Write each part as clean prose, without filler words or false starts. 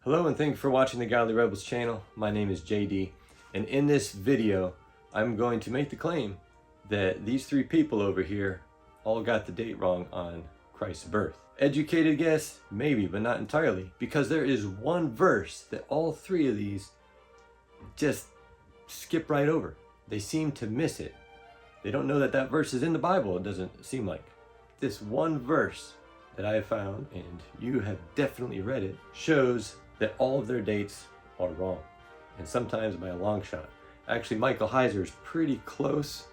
Hello and thank you for watching the Godly Rebels channel. My name is JD, and in this video I'm going to make the claim that these three people over here all got the date wrong on Christ's birth. Educated guess? Maybe, but not entirely, because there is one verse that all three of these just skip right over. They seem to miss it. They don't know that that verse is in the Bible, it doesn't seem like. This one verse that I have found, and you have definitely read it, shows that all of their dates are wrong, and sometimes by a long shot. Actually, Michael Heiser is pretty close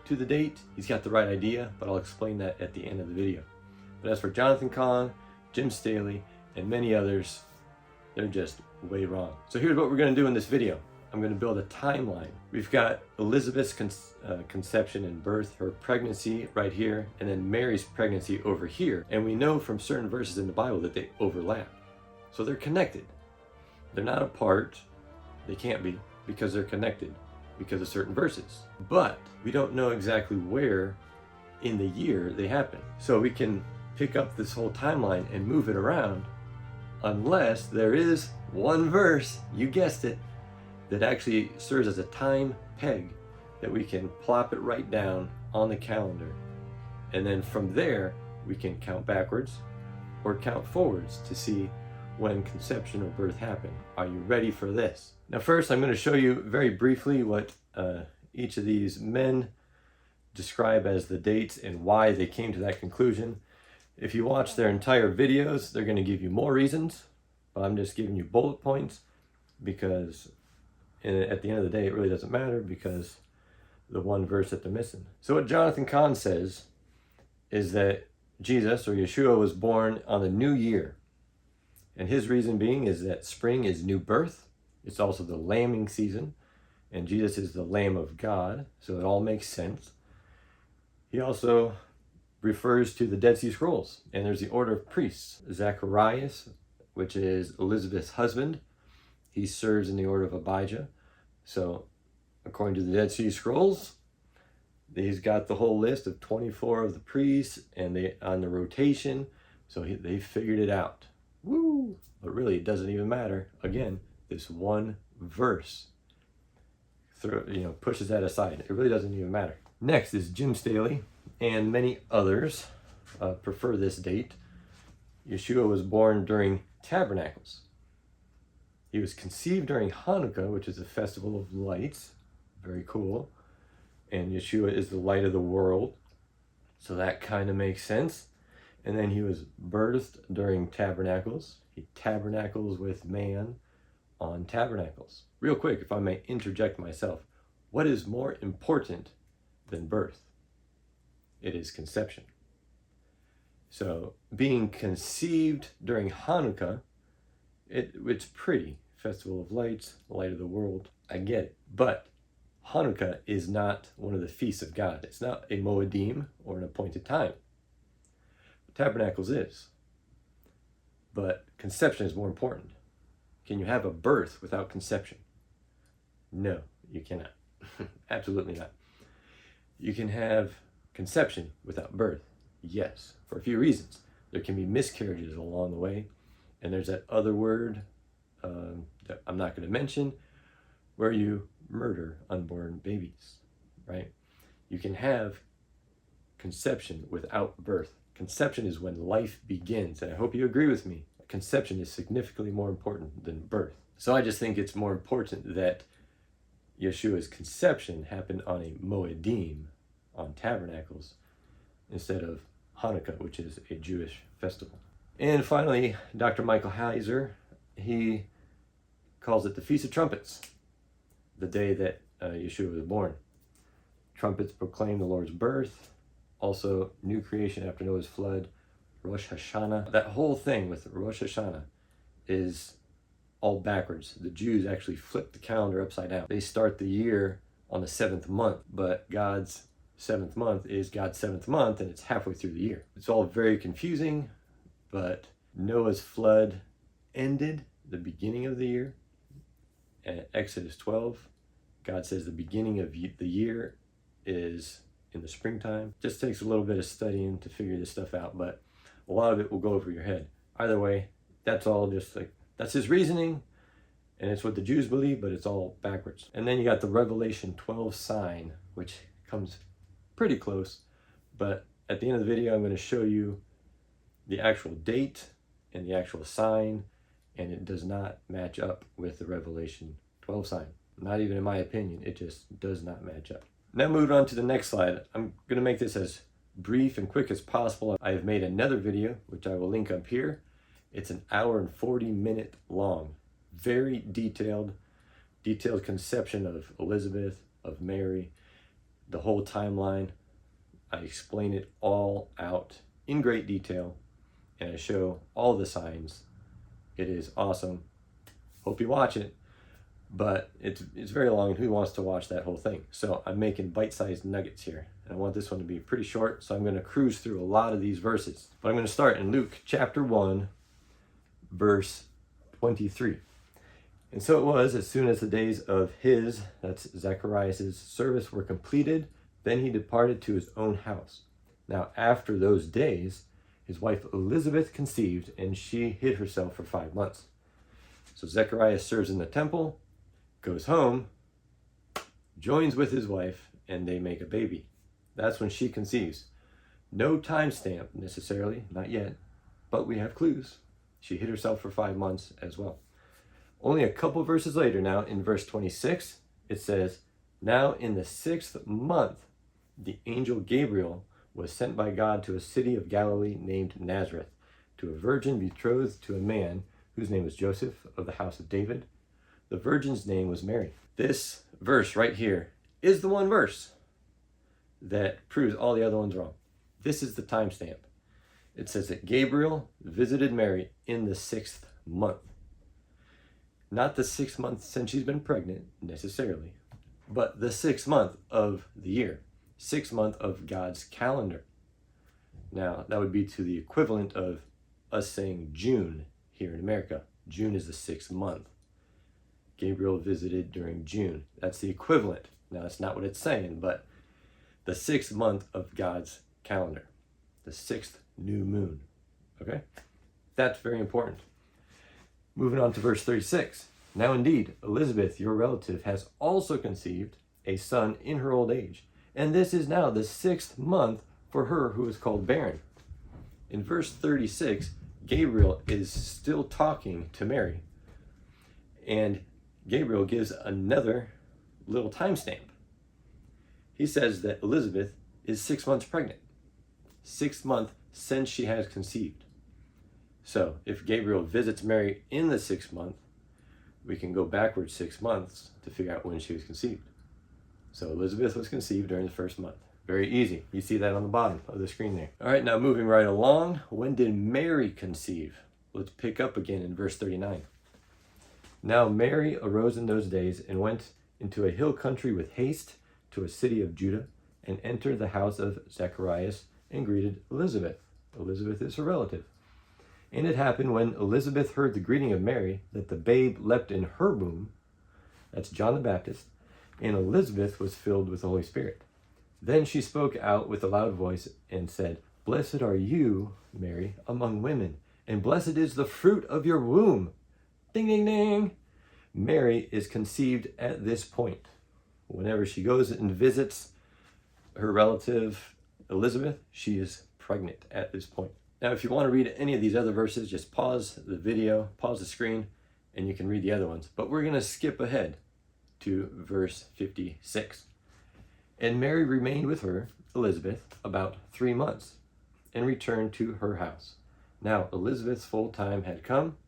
to the date. He's got the right idea, but I'll explain that at the end of the video. But as for Jonathan Cahn, Jim Staley, and many others, they're just way wrong. So here's what we're going to do in this video. I'm going to build a timeline. We've got Elizabeth's conception and birth, her pregnancy right here, and then Mary's pregnancy over here. And we know from certain verses in the Bible that they overlap. So they're connected. They're not apart. They can't be, because they're connected because of certain verses. But we don't know exactly where in the year they happen. So we can pick up this whole timeline and move it around unless there is one verse, you guessed it, that actually serves as a time peg that we can plop it right down on the calendar. And then from there, we can count backwards or count forwards to see when conception or birth happened. Are you ready for this? Now first, I'm going to show you very briefly what each of these men describe as the dates and why they came to that conclusion. If you watch their entire videos, they're going to give you more reasons, but I'm just giving you bullet points because at the end of the day, it really doesn't matter because the one verse that they're missing. So what Jonathan Cahn says is that Jesus, or Yeshua, was born on the new year. And his reason being is that spring is new birth. It's also the lambing season. And Jesus is the Lamb of God. So it all makes sense. He also refers to the Dead Sea Scrolls. And there's the order of priests. Zacharias, which is Elizabeth's husband, he serves in the order of Abijah. So according to the Dead Sea Scrolls, he's got the whole list of 24 of the priests and they on the rotation. So they figured it out. Woo! But really, it doesn't even matter. Again, this one verse pushes that aside. It really doesn't even matter. Next is Jim Staley, and many others prefer this date. Yeshua was born during Tabernacles. He was conceived during Hanukkah, which is a festival of lights. Very cool. And Yeshua is the light of the world. So that kind of makes sense. And then he was birthed during Tabernacles. He tabernacles with man on Tabernacles. Real quick, if I may interject myself, what is more important than birth? It is conception. So being conceived during Hanukkah, it's pretty. Festival of lights, light of the world, I get it. But Hanukkah is not one of the feasts of God. It's not a Moedim or an appointed time. Tabernacles is. But conception is more important. Can you have a birth without conception? No, you cannot. Absolutely not. You can have conception without birth. Yes, for a few reasons. There can be miscarriages along the way. And there's that other word that I'm not going to mention, where you murder unborn babies, right? You can have conception without birth. Conception is when life begins, and I hope you agree with me. Conception is significantly more important than birth. So I just think it's more important that Yeshua's conception happened on a Moedim, on Tabernacles, instead of Hanukkah, which is a Jewish festival. And finally, Dr. Michael Heiser, he calls it the Feast of Trumpets, the day that Yeshua was born. Trumpets proclaim the Lord's birth, also new creation after Noah's flood, Rosh Hashanah. That whole thing with Rosh Hashanah is all backwards. The Jews actually flip the calendar upside down. They start the year on the 7th month, but God's 7th month is God's 7th month, and it's halfway through the year. It's all very confusing, but Noah's flood ended the beginning of the year. At Exodus 12, God says the beginning of the year is in the springtime. Just takes a little bit of studying to figure this stuff out, but a lot of it will go over your head. Either way, that's all just like That's his reasoning, and it's what the Jews believe, but it's all backwards. And then you got the Revelation 12 sign, which comes pretty close, but at the end of the video, I'm going to show you the actual date and the actual sign, and it does not match up with the Revelation 12 sign. Not even in my opinion, it just does not match up. Now moving on to the next slide. I'm going to make this as brief and quick as possible. I have made another video, which I will link up here. It's an hour and 40-minute long. Very detailed conception of Elizabeth, of Mary, the whole timeline. I explain it all out in great detail, and I show all the signs. It is awesome. Hope you watch it, but it's very long, and who wants to watch that whole thing? So I'm making bite-sized nuggets here, and I want this one to be pretty short, so I'm going to cruise through a lot of these verses. But I'm going to start in Luke chapter 1, verse 23. And so it was, as soon as the days of his, that's Zacharias' service, were completed, then he departed to his own house. Now after those days, his wife Elizabeth conceived, and she hid herself for 5 months. So Zacharias serves in the temple, goes home, joins with his wife, and they make a baby. That's when she conceives. No timestamp necessarily, not yet, but we have clues. She hid herself for 5 months as well. Only a couple verses later now, in verse 26, it says, "Now in the 6th month, the angel Gabriel was sent by God to a city of Galilee named Nazareth, to a virgin betrothed to a man whose name was Joseph, of the house of David. The virgin's name was Mary." This verse right here is the one verse that proves all the other ones wrong. This is the timestamp. It says that Gabriel visited Mary in the 6th month. Not the 6th month since she's been pregnant, necessarily, but the 6th month of the year. 6th month of God's calendar. Now, that would be to the equivalent of us saying June here in America. June is the 6th month. Gabriel visited during June. That's the equivalent. Now, that's not what it's saying, but the 6th month of God's calendar. The 6th new moon. Okay? That's very important. Moving on to verse 36. "Now indeed, Elizabeth, your relative, has also conceived a son in her old age. And this is now the 6th month for her who is called barren." In verse 36, Gabriel is still talking to Mary. And Gabriel gives another little timestamp. He says that Elizabeth is 6 months pregnant. 6th month since she has conceived. So if Gabriel visits Mary in the 6th month, we can go backwards 6 months to figure out when she was conceived. So Elizabeth was conceived during the 1st month. Very easy. You see that on the bottom of the screen there. All right, now moving right along. When did Mary conceive? Let's pick up again in verse 39. "Now Mary arose in those days and went into a hill country with haste to a city of Judah, and entered the house of Zacharias and greeted Elizabeth." Elizabeth is her relative. "And it happened when Elizabeth heard the greeting of Mary that the babe leapt in her womb," that's John the Baptist, "and Elizabeth was filled with the Holy Spirit. Then she spoke out with a loud voice and said, 'Blessed are you, Mary, among women, and blessed is the fruit of your womb.'" Ding, ding, ding. Mary is conceived at this point. Whenever she goes and visits her relative Elizabeth, she is pregnant at this point. Now, if you want to read any of these other verses, just pause the video, pause the screen, and you can read the other ones. But we're going to skip ahead to verse 56. "And Mary remained with her, Elizabeth, about 3 months, and returned to her house. Now Elizabeth's full time had come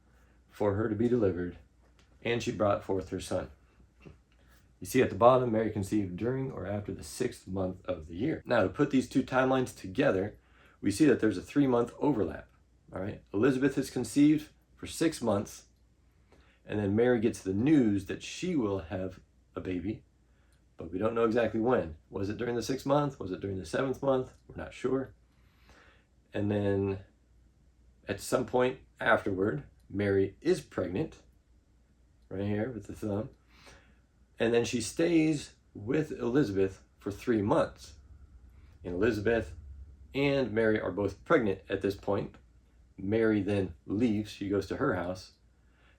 for her to be delivered, and she brought forth her son." You see at the bottom, Mary conceived during or after the 6th month of the year. Now, to put these two timelines together, we see that there's a 3-month overlap. All right, Elizabeth is conceived for 6 months, and then Mary gets the news that she will have a baby, but we don't know exactly when. Was it during the 6th month? Was it during the 7th month? We're not sure. And then at some point afterward, Mary is pregnant, right here with the thumb, and then she stays with Elizabeth for 3 months. And Elizabeth and Mary are both pregnant at this point. Mary then leaves, she goes to her house,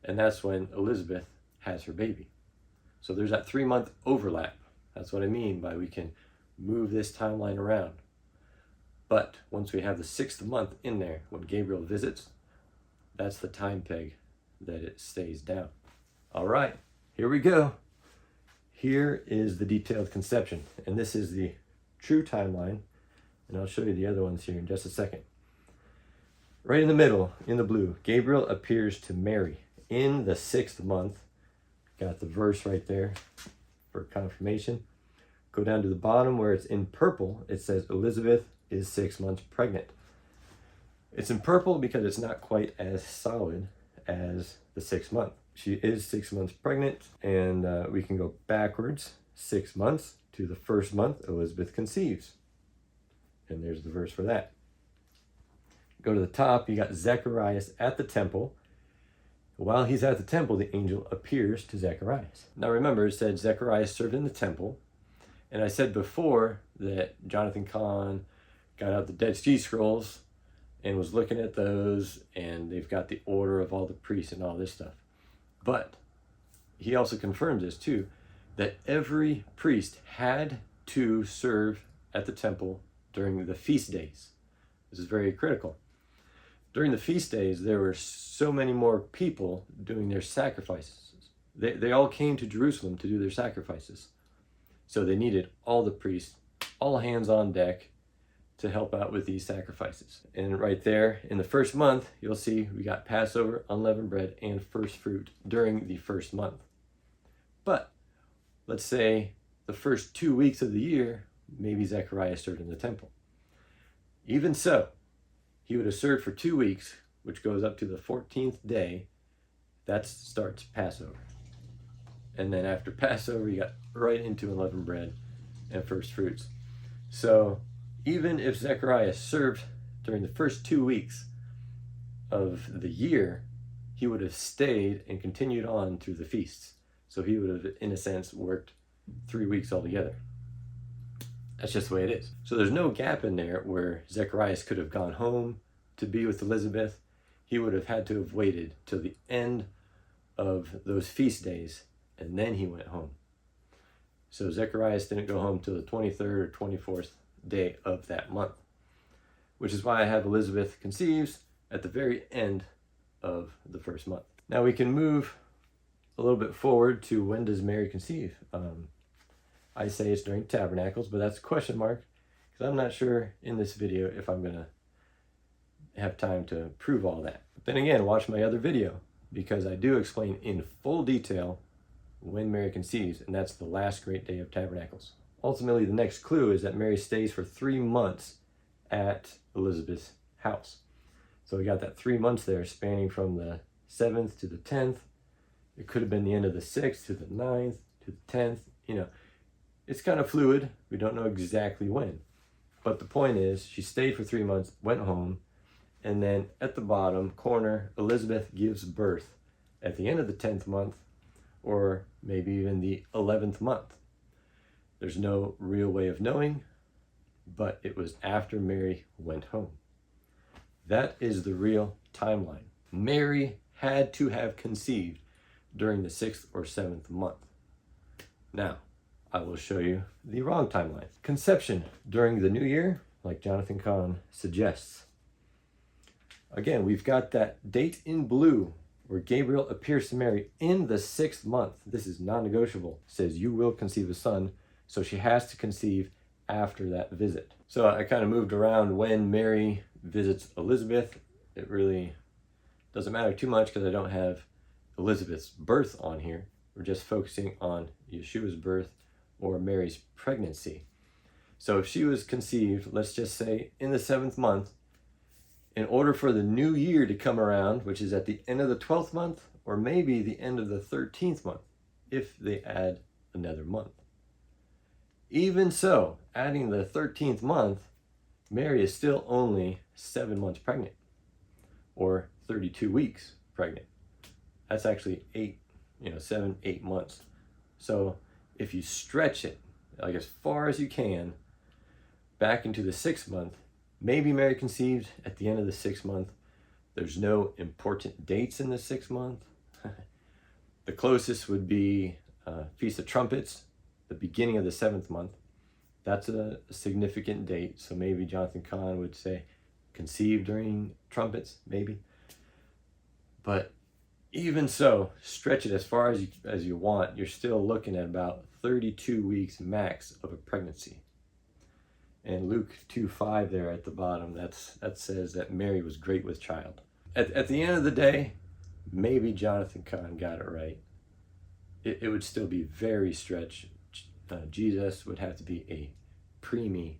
and that's when Elizabeth has her baby. So there's that 3-month overlap. That's what I mean by we can move this timeline around. But once we have the 6th month in there, when Gabriel visits, that's the time peg that it stays down. All right, here we go. Here is the detailed conception, and this is the true timeline, and I'll show you the other ones here in just a second. Right in the middle, in the blue, Gabriel appears to Mary in the 6th month. Got the verse right there for confirmation. Go down to the bottom where it's in purple. It says Elizabeth is 6 months pregnant. It's in purple because it's not quite as solid as the 6th month. She is 6 months pregnant, and we can go backwards 6 months to the 1st month. Elizabeth conceives, and there's the verse for that. Go to the top, you got Zacharias at the temple. While he's at the temple, the angel appears to Zacharias. Now remember, it said Zacharias served in the temple, and I said before that Jonathan Cahn got out the Dead Sea Scrolls and was looking at those, and they've got the order of all the priests and all this stuff. But he also confirms this too, that every priest had to serve at the temple during the feast days. This is very critical. During the feast days, there were so many more people doing their sacrifices. They all came to Jerusalem to do their sacrifices. So they needed all the priests, all hands on deck, to help out with these sacrifices. And right there in the 1st month, you'll see we got Passover, unleavened bread, and first fruit during the 1st month. But let's say the first 2 weeks of the year, maybe Zechariah served in the temple. Even so, he would have served for 2 weeks, which goes up to the 14th day. That starts Passover. And then after Passover, you got right into unleavened bread and first fruits. So even if Zechariah served during the first 2 weeks of the year, he would have stayed and continued on through the feasts. So he would have, in a sense, worked 3 weeks altogether. That's just the way it is. So there's no gap in there where Zacharias could have gone home to be with Elizabeth. He would have had to have waited till the end of those feast days, and then he went home. So Zacharias didn't go home till the 23rd or 24th day of that month, which is why I have Elizabeth conceives at the very end of the 1st month. Now we can move a little bit forward to when does Mary conceive? I say it's during tabernacles, but that's a question mark because I'm not sure in this video if I'm going to have time to prove all that. But then again, watch my other video because I do explain in full detail when Mary conceives, and that's the last great day of tabernacles. Ultimately, the next clue is that Mary stays for 3 months at Elizabeth's house. So we got that 3 months there spanning from the 7th to the 10th. It could have been the end of the 6th to the 9th to the 10th. You know, it's kind of fluid. We don't know exactly when. But the point is, she stayed for 3 months, went home, and then at the bottom corner, Elizabeth gives birth at the end of the 10th month, or maybe even the 11th month. There's no real way of knowing, but it was after Mary went home. That is the real timeline. Mary had to have conceived during the 6th or 7th month. Now, I will show you the wrong timeline. Conception during the new year, like Jonathan Cahn suggests. Again, we've got that date in blue where Gabriel appears to Mary in the 6th month. This is non-negotiable. It says, you will conceive a son. So she has to conceive after that visit. So I kind of moved around when Mary visits Elizabeth. It really doesn't matter too much because I don't have Elizabeth's birth on here. We're just focusing on Yeshua's birth or Mary's pregnancy. So if she was conceived, let's just say in the 7th month, in order for the new year to come around, which is at the end of the 12th month, or maybe the end of the 13th month, if they add another month. Even so, adding the 13th month, Mary is still only 7 months pregnant, or 32 weeks pregnant. That's actually 7, 8 months. So if you stretch it, like as far as you can, back into the 6th month, maybe Mary conceived at the end of the 6th month. There's no important dates in the 6th month. The closest would be Feast of Trumpets, the beginning of the 7th month. That's a significant date, so maybe Jonathan Cahn would say conceived during trumpets, maybe. But even so, stretch it as far as you want, you're still looking at about 32 weeks max of a pregnancy. And Luke 2:5 there at the bottom, that says that Mary was great with child. At the end of the day, maybe Jonathan Cahn got it right. It would still be very stretched. Jesus would have to be a preemie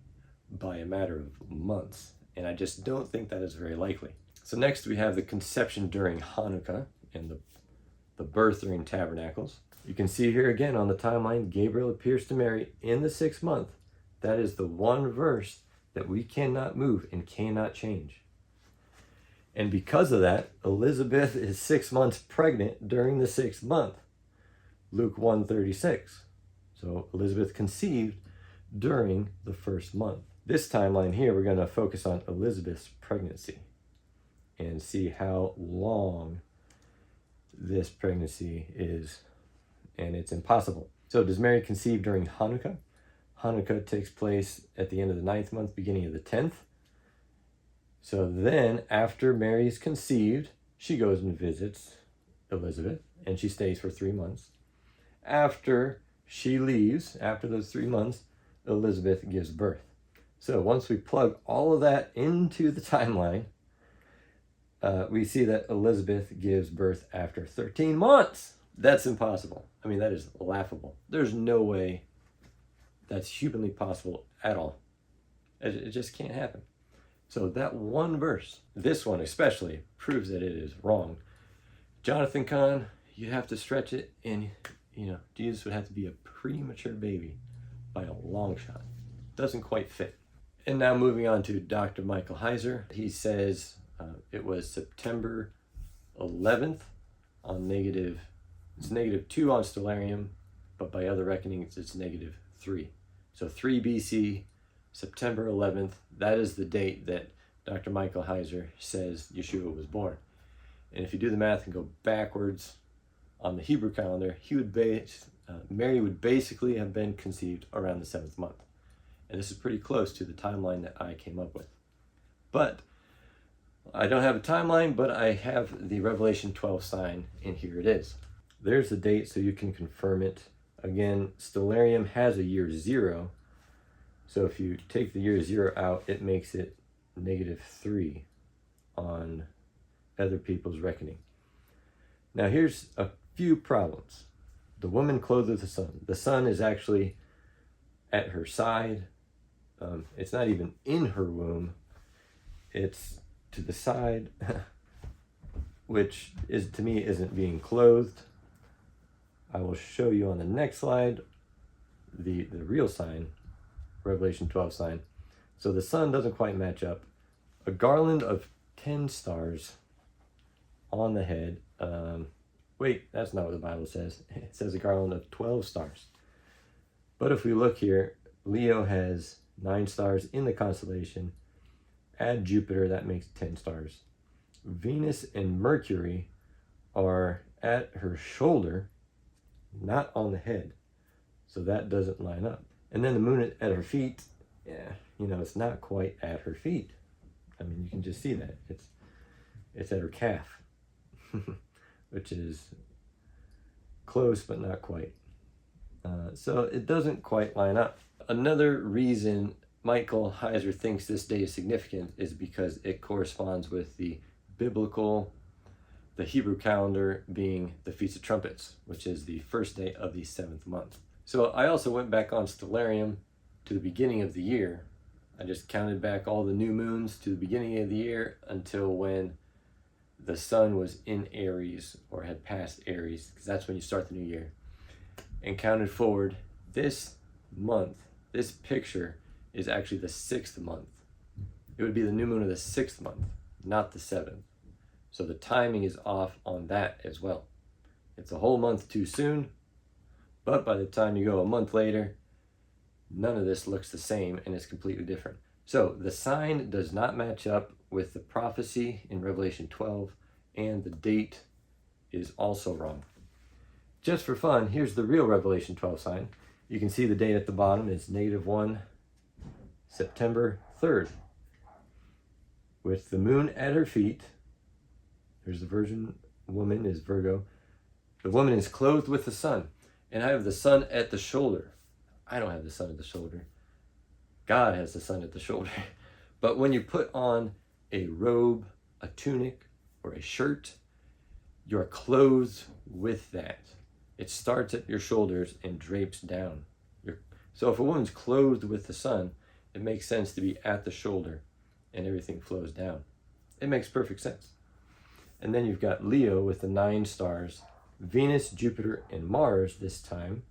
by a matter of months, and I just don't think that is very likely. So next we have the conception during Hanukkah and the birth during tabernacles. You can see here again on the timeline, Gabriel appears to Mary in the 6th month. That is the one verse that we cannot move and cannot change. And because of that, Elizabeth is 6 months pregnant during the 6th month. Luke 1:36. So Elizabeth conceived during the 1st month. This timeline here, we're going to focus on Elizabeth's pregnancy and see how long this pregnancy is, and it's impossible. So does Mary conceive during Hanukkah? Hanukkah takes place at the end of the 9th month, beginning of the 10th. So then, after Mary's conceived, she goes and visits Elizabeth, and she stays for 3 months. After she leaves, after those 3 months, Elizabeth gives birth. So once we plug all of that into the timeline, we see that Elizabeth gives birth after 13 months. That's impossible. I mean, that is laughable. There's no way that's humanly possible at all. It just can't happen. So that one verse, this one especially, proves that it is wrong. Jonathan Cahn, you have to stretch it, and Jesus would have to be a premature baby by a long shot. Doesn't quite fit. And now moving on to Dr. Michael Heiser. He says it was September 11th on it's -2 on stellarium, but by other reckonings it's -3. So 3 BC, September 11th, that is the date that Dr. Michael Heiser says Yeshua was born. And if you do the math and go backwards on the Hebrew calendar, Mary would basically have been conceived around the 7th month. And this is pretty close to the timeline that I came up with. But I don't have a timeline, but I have the Revelation 12 sign, and here it is. There's the date, so you can confirm it. Again, stellarium has a year 0. So if you take the year 0 out, it makes it -3 on other people's reckoning. Now here's a few problems. The woman clothed with the sun. The sun is actually at her side. It's not even in her womb. It's to the side, which is, to me, isn't being clothed. I will show you on the next slide the real sign, Revelation 12 sign. So the sun doesn't quite match up. A garland of 10 stars on the head. Wait, that's not what the Bible says. It says a garland of 12 stars. But if we look here, Leo has 9 stars in the constellation. Add Jupiter, that makes 10 stars. Venus and Mercury are at her shoulder, not on the head. So that doesn't line up. And then the moon at her feet, it's not quite at her feet. I mean, you can just see that. It's at her calf, which is close but not quite. So it doesn't quite line up. Another reason Michael Heiser thinks this day is significant is because it corresponds with the Hebrew calendar being the Feast of Trumpets, which is the first day of the 7th month. So I also went back on stellarium to the beginning of the year. I just counted back all the new moons to the beginning of the year until when the sun was in Aries or had passed Aries, because that's when you start the new year, and counted forward. This month, this picture is actually the 6th month. It would be the new moon of the 6th month, not the 7th. So the timing is off on that as well. It's a whole month too soon, but by the time you go a month later, none of this looks the same and is completely different. So the sign does not match up with the prophecy in Revelation 12 and the date is also wrong. Just for fun, here's the real Revelation 12 sign. You can see the date at the bottom is -1 September 3rd. With the moon at her feet, there's the virgin woman is Virgo. The woman is clothed with the sun. And I have the sun at the shoulder. I don't have the sun at the shoulder. God has the sun at the shoulder. But when you put on a robe, a tunic, or a shirt, you're clothed with that. It starts at your shoulders and drapes down. So if a woman's clothed with the sun, it makes sense to be at the shoulder and everything flows down. It makes perfect sense. And then you've got Leo with the 9 stars, Venus, Jupiter, and Mars this time.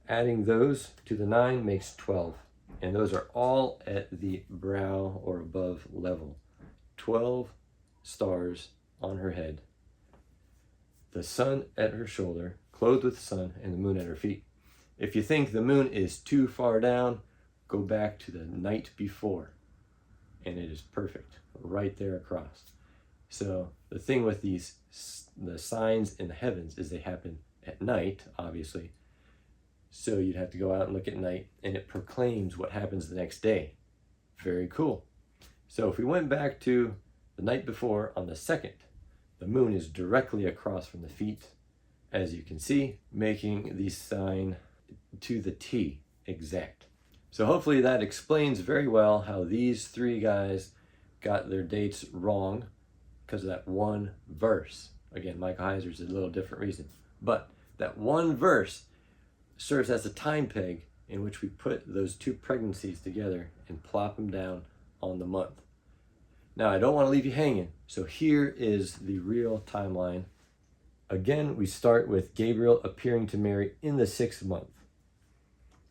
Adding those to the 9 makes 12. And those are all at the brow or above level. 12 stars on her head. The sun at her shoulder, clothed with the sun, and the moon at her feet. If you think the moon is too far down, go back to the night before. And it is perfect, right there across. So the thing with the signs in the heavens is they happen at night, obviously. So you'd have to go out and look at night, and it proclaims what happens the next day. Very cool. So if we went back to the night before on the 2nd, the moon is directly across from the feet, as you can see, making the sign to the T exact. So hopefully that explains very well how these 3 guys got their dates wrong because of that one verse. Again, Michael Heiser's a little different reason. But that one verse serves as a time peg in which we put those 2 pregnancies together and plop them down on the month. Now, I don't want to leave you hanging, so here is the real timeline. Again, we start with Gabriel appearing to Mary in the 6th month.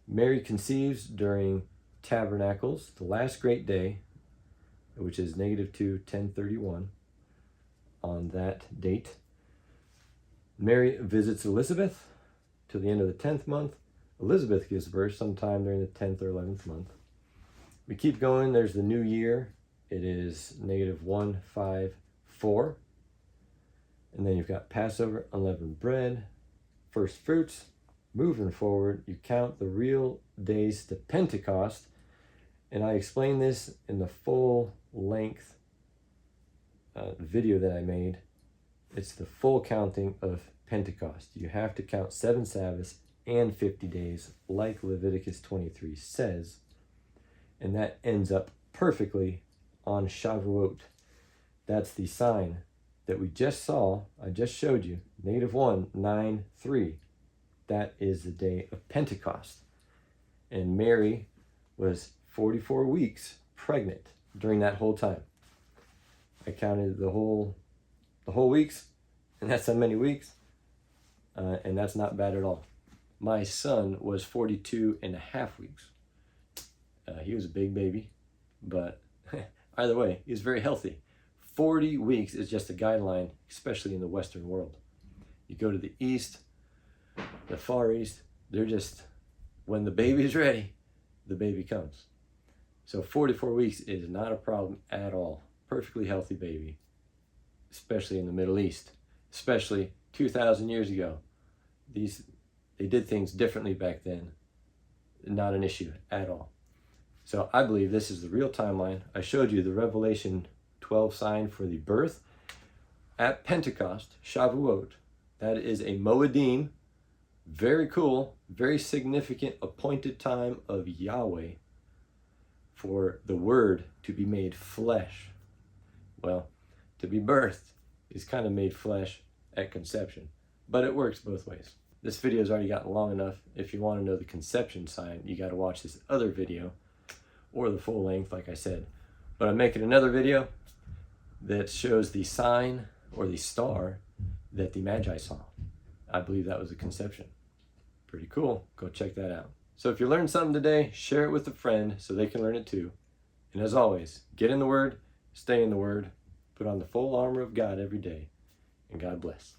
Mary conceives during Tabernacles, the last great day, which is -2, 1031, on that date. Mary visits Elizabeth till the end of the 10th month. Elizabeth gives birth sometime during the 10th or 11th month. We keep going. There's the new year. It is -154. And then you've got Passover, unleavened bread, first fruits. Moving forward, you count the real days to Pentecost. And I explain this in the full length video that I made. It's the full counting of Pentecost. You have to count 7 Sabbaths and 50 days, like Leviticus 23 says. And that ends up perfectly on Shavuot. That's the sign that we just saw. I just showed you, -193. That is the day of Pentecost. And Mary was 44 weeks pregnant during that whole time. I counted the whole weeks, and that's how many weeks. And that's not bad at all. My son was 42 and a half weeks. He was a big baby, but either way, he was very healthy. 40 weeks is just a guideline, especially in the Western world. You go to the East, the Far East, they're just, when the baby is ready, the baby comes. So 44 weeks is not a problem at all. Perfectly healthy baby, especially in the Middle East, especially 2,000 years ago. They did things differently back then. Not an issue at all. So I believe this is the real timeline. I showed you the Revelation 12 sign for the birth at Pentecost, Shavuot. That is a Moedim. Very cool, very significant appointed time of Yahweh for the Word to be made flesh. Well, to be birthed is kind of made flesh at conception, but it works both ways. This video has already gotten long enough. If you want to know the conception sign, you got to watch this other video or the full length, like I said. But I'm making another video that shows the sign or the star that the Magi saw. I believe that was a conception. Pretty cool. Go check that out. So if you learned something today, share it with a friend so they can learn it too. And as always, get in the Word, stay in the Word, put on the full armor of God every day, and God bless.